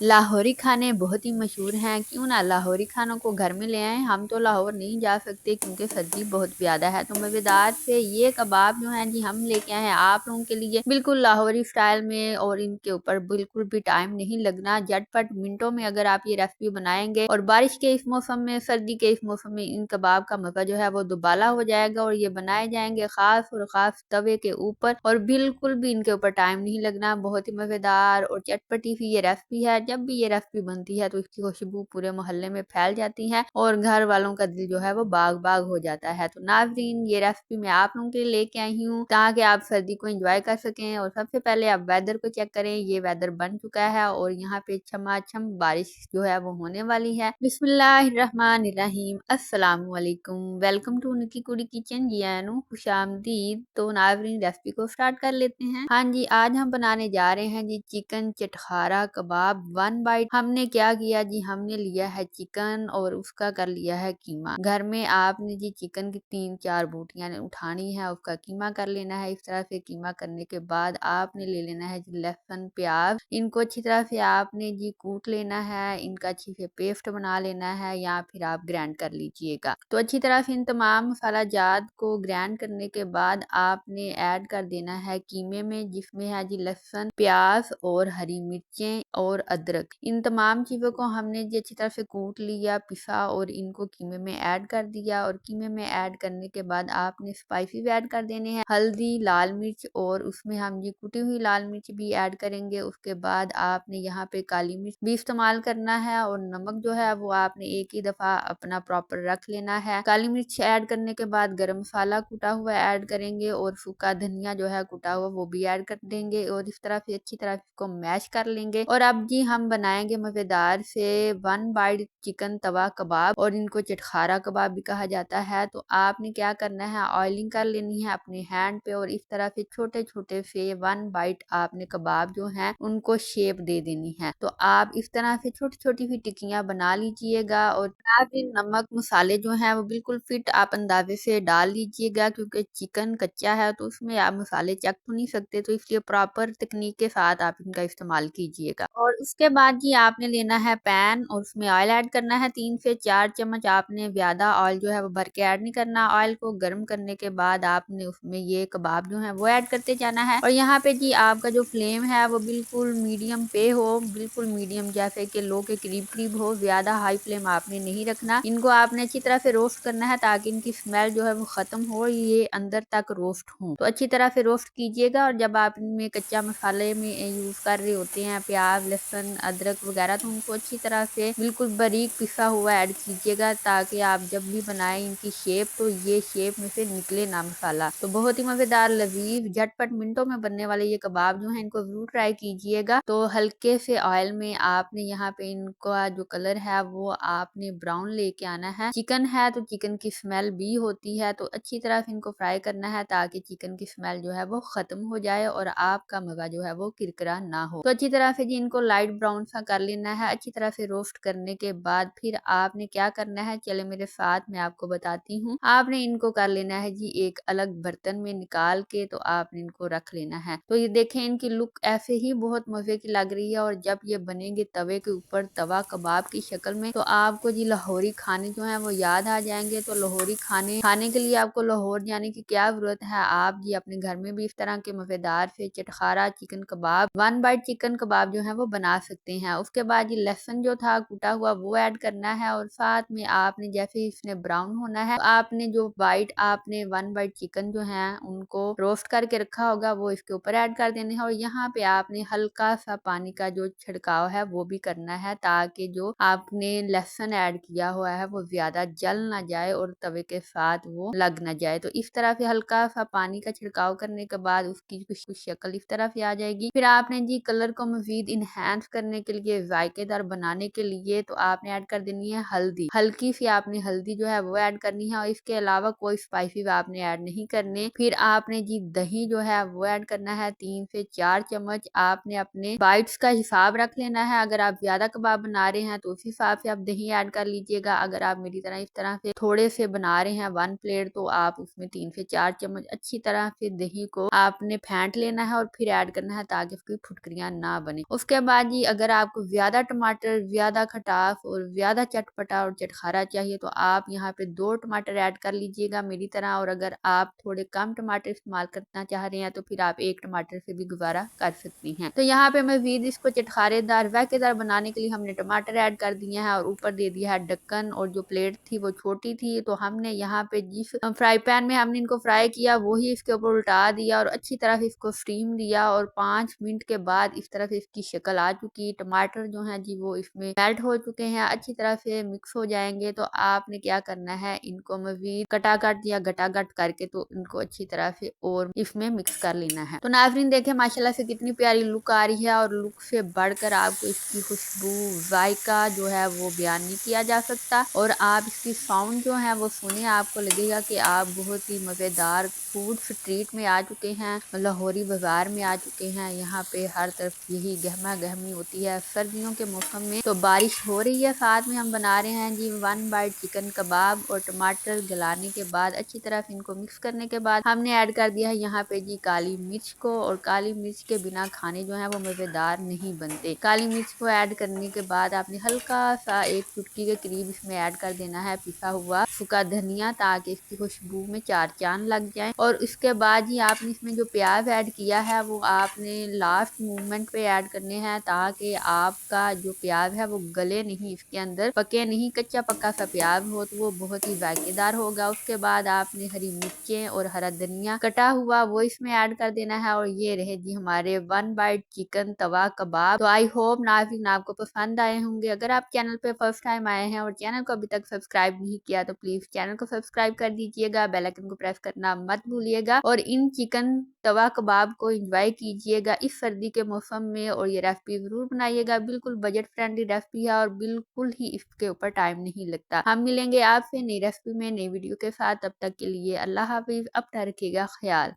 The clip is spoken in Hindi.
लाहौरी खाने बहुत ही मशहूर हैं, क्यों ना लाहौरी खानों को घर में ले आएं। हम तो लाहौर नहीं जा सकते क्योंकि सर्दी बहुत ज़्यादा है, तो मज़ेदार से ये कबाब जो हैं जी हम लेके आए हैं आप लोगों के लिए बिल्कुल लाहौरी स्टाइल में। और इनके ऊपर बिल्कुल भी टाइम नहीं लगना, झटपट मिनटों में अगर आप ये रेसिपी बनाएंगे। और बारिश के इस मौसम में, सर्दी के इस मौसम में इन कबाब का मज़ा जो है वो दुबाला हो जाएगा। और ये बनाए जाएंगे खास और खास तवे के ऊपर, और बिल्कुल भी इनके ऊपर टाइम नहीं लगना। बहुत ही मज़ेदार और चटपटी सी ये रेसिपी है। जब भी ये रेसिपी बनती है तो इसकी खुशबू पूरे मोहल्ले में फैल जाती है और घर वालों का दिल जो है वो बाग बाग हो जाता है। तो नाज़रीन, ये रेसिपी मैं आप लोगों के लिए लेके आई हूँ ताकि आप सर्दी को एंजॉय कर सकें। और सबसे पहले आप वेदर को चेक करें, ये वेदर बन चुका है और यहाँ पे छमाछम बारिश जो है वो होने वाली है। बिस्मिल्लाहिर्रहमानिर्रहीम, अस्सलाम वालेकुम, वेलकम टू निकी कुड़ी किचन, जियानो खुशामदीद। तो नाज़रीन, रेसिपी को स्टार्ट कर लेते हैं। हाँ जी, आज हम बनाने जा रहे हैं जी चिकन चटखारा कबाब 1 बाइट। हमने क्या किया जी, हमने लिया है चिकन और उसका कर लिया है कीमा। घर में आपने जी चिकन की 3-4 बोटियां उठानी है, उसका कीमा कर लेना है। इस तरह से कीमा करने के बाद आपने ले लेना है जी लहसुन प्याज, इनको अच्छी तरह से आपने जी कूट लेना है, इनका अच्छी से पेस्ट बना लेना है या फिर आप ग्राइंड कर लीजिएगा। तो अच्छी तरह से इन तमाम मसाला जात को ग्राइंड करने के बाद आपने ऐड कर देना है कीमे में, जिसमें है जी लहसुन प्याज और हरी मिर्चें और अदरक। इन तमाम चीज़ों को हमने जी अच्छी तरह से कूट लिया, पिसा और इनको कीमे में ऐड कर दिया। और कीमे में ऐड करने के बाद आपने स्पाइसेस ऐड कर देने हैं, हल्दी, लाल मिर्च, और उसमें हम जी कुटी हुई लाल मिर्च भी ऐड करेंगे। उसके बाद आपने यहाँ पे काली मिर्च भी इस्तेमाल करना है और नमक जो है वो आपने एक ही दफ़ा अपना प्रॉपर रख लेना है। काली मिर्च ऐड करने के बाद गरम मसाला कुटा हुआ ऐड करेंगे और सूखा धनिया जो है कुटा हुआ वो भी ऐड कर देंगे और इस तरह से अच्छी तरह इसको मैश कर लेंगे। और अब जी हम बनाएंगे मज़ेदार से 1 बाइट चिकन तवा कबाब, और इनको चटखारा कबाब भी कहा जाता है। तो आपने क्या करना है, ऑयलिंग कर लेनी है अपने हैंड पे और इस तरह से छोटे छोटे से 1 बाइट आपने कबाब जो है उनको शेप दे देनी है। तो आप इस तरह से छोटी छोटी सी टिक्कियां बना लीजिएगा। और साथ ही नमक मसाले जो हैं वो बिल्कुल फिट आप अंदाजे से डाल लीजिएगा, क्योंकि चिकन कच्चा है तो उसमें आप मसाले चख तो नहीं सकते, तो इसलिए प्रॉपर तकनीक के साथ आप इनका इस्तेमाल कीजिएगा। और उसके बाद जी आपने लेना है पैन और उसमें ऑयल ऐड करना है 3 से 4 चम्मच। आपने ज्यादा ऑयल जो है वो भर के ऐड नहीं करना। ऑयल को गर्म करने के बाद आपने उसमें ये कबाब जो है वो ऐड करते जाना है। और यहाँ पे जी आपका जो फ्लेम है वो बिल्कुल मीडियम पे हो, बिल्कुल मीडियम जैसे कि लो के करीब करीब हो, ज्यादा हाई फ्लेम आपने नहीं रखना। इनको आपने अच्छी तरह से रोस्ट करना है ताकि इनकी स्मेल जो है वो खत्म हो, ये अंदर तक रोस्ट हो। तो अच्छी तरह से रोस्ट कीजिएगा। और जब आप इनमें कच्चा मसाले में यूज कर रहे होते हैं प्याज, लहसुन, अदरक वगैरह, तो उनको अच्छी तरह से बिल्कुल बारीक पिसा हुआ ऐड कीजिएगा ताकि आप जब भी बनाएं इनकी शेप तो ये शेप में से निकले ना मसाला। तो बहुत ही मजेदार, लजीज, झटपट मिनटों में बनने वाले ये कबाब जो है इनको जरूर ट्राई कीजिएगा। तो हल्के से ऑयल में आपने यहाँ पे इनका जो कलर है वो आपने ब्राउन लेके आना है। चिकन है तो चिकन की स्मेल भी होती है, तो अच्छी तरह से इनको फ्राई करना है ताकि चिकन की स्मेल जो है वो खत्म हो जाए और आपका मजा जो है वो किरकिरा ना हो। तो अच्छी तरह से जी इनको लाइट ब्राउन सा कर लेना है। अच्छी तरह से रोस्ट करने के बाद फिर आपने क्या करना है, चले मेरे साथ मैं आपको बताती हूँ। आपने इनको कर लेना है जी एक अलग बर्तन में निकाल के, तो आपने इनको रख लेना है। तो ये देखें इनकी लुक ऐसे ही बहुत मजे की लग रही है। और जब ये बनेंगे तवे के ऊपर तवा कबाब की शक्ल में, तो आपको जी लाहौरी खाने जो है वो याद आ जाएंगे। तो लाहौरी खाने खाने के लिए आपको लाहौर जाने की क्या जरूरत है, आप जी अपने घर में भी इस तरह के मजेदार से चटखारा चिकन कबाब 1 बाइट चिकन कबाब जो है वो बना सकते हैं। उसके बाद ये लहसुन जो था कुटा हुआ वो ऐड करना है। और साथ में आपने जैसे इसने ब्राउन होना है, आपने जो बाइट आपने 1 बाइट चिकन जो है उनको रोस्ट करके रखा होगा वो इसके ऊपर ऐड कर देने हैं। और यहाँ पे आपने हल्का सा पानी का जो छिड़काव है वो भी करना है ताकि जो आपने लहसुन ऐड किया हुआ है वो ज्यादा जल ना जाए और तवे के साथ वो लग ना जाए। तो इस तरह से हल्का सा पानी का छिड़काव करने के बाद उसकी कुछ शक्ल इस तरह से आ जाएगी। फिर आपने जी कलर को मजीद इनहेंस करने के लिए, जायकेदार बनाने के लिए, तो आपने ऐड कर देनी है हल्दी। हल्की सी आपने हल्दी जो है वो ऐड करनी है और इसके अलावा कोई स्पाइसी आपने ऐड नहीं करने। फिर आपने जी दही जो है वो ऐड करना है 3 से 4 चम्मच। आपने अपने बाइट्स का हिसाब रख लेना है, अगर आप ज्यादा कबाब बना रहे हैं तो उस हिसाब से आप दही ऐड कर लीजिएगा। अगर आप मेरी तरह इस तरह से थोड़े से बना रहे हैं 1 प्लेट, तो आप उसमें 3 से 4 चम्मच अच्छी तरह से दही को आपने फेंट लेना है और फिर ऐड करना है ताकि उसकी फुटकरियां ना बने। उसके बाद जी अगर आपको ज़्यादा टमाटर, ज़्यादा खटास और ज़्यादा चटपटा और चटखारा चाहिए तो आप यहाँ पे 2 टमाटर ऐड कर लीजिएगा मेरी तरह, और अगर आप थोड़े कम टमाटर इस्तेमाल करना चाह रहे हैं तो फिर आप 1 टमाटर से भी गुज़ारा कर सकती हैं। तो यहाँ पे मज़ीद इसको चटखारेदार, ज़ायकेदार बनाने के लिए हमने टमाटर ऐड कर दिए हैं और ऊपर दे दिया है ढक्कन, और जो प्लेट थी वो छोटी थी तो हमने यहाँ पे जिस फ्राई पैन में हमने इनको फ्राई किया वही इसके ऊपर उल्टा दिया और अच्छी तरह से इसको स्टीम दिया, और 5 मिनट के बाद इस तरह से इसकी शक्ल आ चुकी। टमाटर जो है जी वो इसमें मेल्ट हो चुके हैं, अच्छी तरह से मिक्स हो जाएंगे। तो आपने क्या करना है, इनको मज़ीद कटाकट या गटागट करके तो इनको अच्छी तरह से और इसमें मिक्स कर लेना है। तो नाज़रीन देखें माशाल्लाह से कितनी प्यारी लुक आ रही है, और लुक से बढ़कर आपको इसकी खुशबू, जायका जो है वो बयान नहीं किया जा सकता। और आप इसकी साउंड जो है वो सुने, आपको लगेगा कि आप बहुत ही मज़ेदार फूड स्ट्रीट में आ चुके हैं, लाहौरी बाजार में आ चुके हैं। यहाँ पे हर तरफ यही गहमा गहमी होती है सर्दियों के मौसम में। तो बारिश हो रही है, साथ में हम बना रहे हैं जी 1 बाइट चिकन कबाब, और टमाटर गलाने के बाद अच्छी तरह से इनको मिक्स करने के बाद हमने ऐड कर दिया है यहाँ पे जी काली मिर्च को, और काली मिर्च के बिना खाने जो है वो मज़ेदार नहीं बनते। काली मिर्च को ऐड करने के बाद आपने हल्का सा 1 चुटकी के करीब इसमें ऐड कर देना है पिसा हुआ सूखा धनिया, ताकि इसकी खुशबू में 4 चांद लग जाए। और इसके बाद ही आपने इसमें जो प्याज ऐड किया है वो आपने लास्ट मूवमेंट पे ऐड करने हैं, ताकि आपका जो प्याज है वो गले नहीं, इसके अंदर पके नहीं, कच्चा पक्का सा प्याज हो तो वो बहुत ही जायकेदार होगा। उसके बाद आपने हरी मिर्चें और हरा धनिया कटा हुआ वो इसमें ऐड कर देना है, और ये रहे जी हमारे 1 बाइट चिकन तवा कबाब। तो आई होप नाज़रीन आपको पसंद आए होंगे। अगर आप चैनल पे फर्स्ट टाइम आए हैं और चैनल को अभी तक सब्सक्राइब नहीं किया तो प्लीज चैनल को सब्सक्राइब कर दीजिएगा, बेल आइकन को प्रेस करना मत भूलिएगा, और इन चिकन तवा कबाब को एंजॉय कीजिएगा इस सर्दी के मौसम में। और ये रेसिपी जरूर बनाइएगा, बिल्कुल बजट फ्रेंडली रेसिपी है और बिल्कुल ही इसके ऊपर टाइम नहीं लगता। हम मिलेंगे आपसे नई रेसिपी में, नई वीडियो के साथ। तब तक के लिए अल्लाह हाफिज, अपना रखिएगा ख्याल।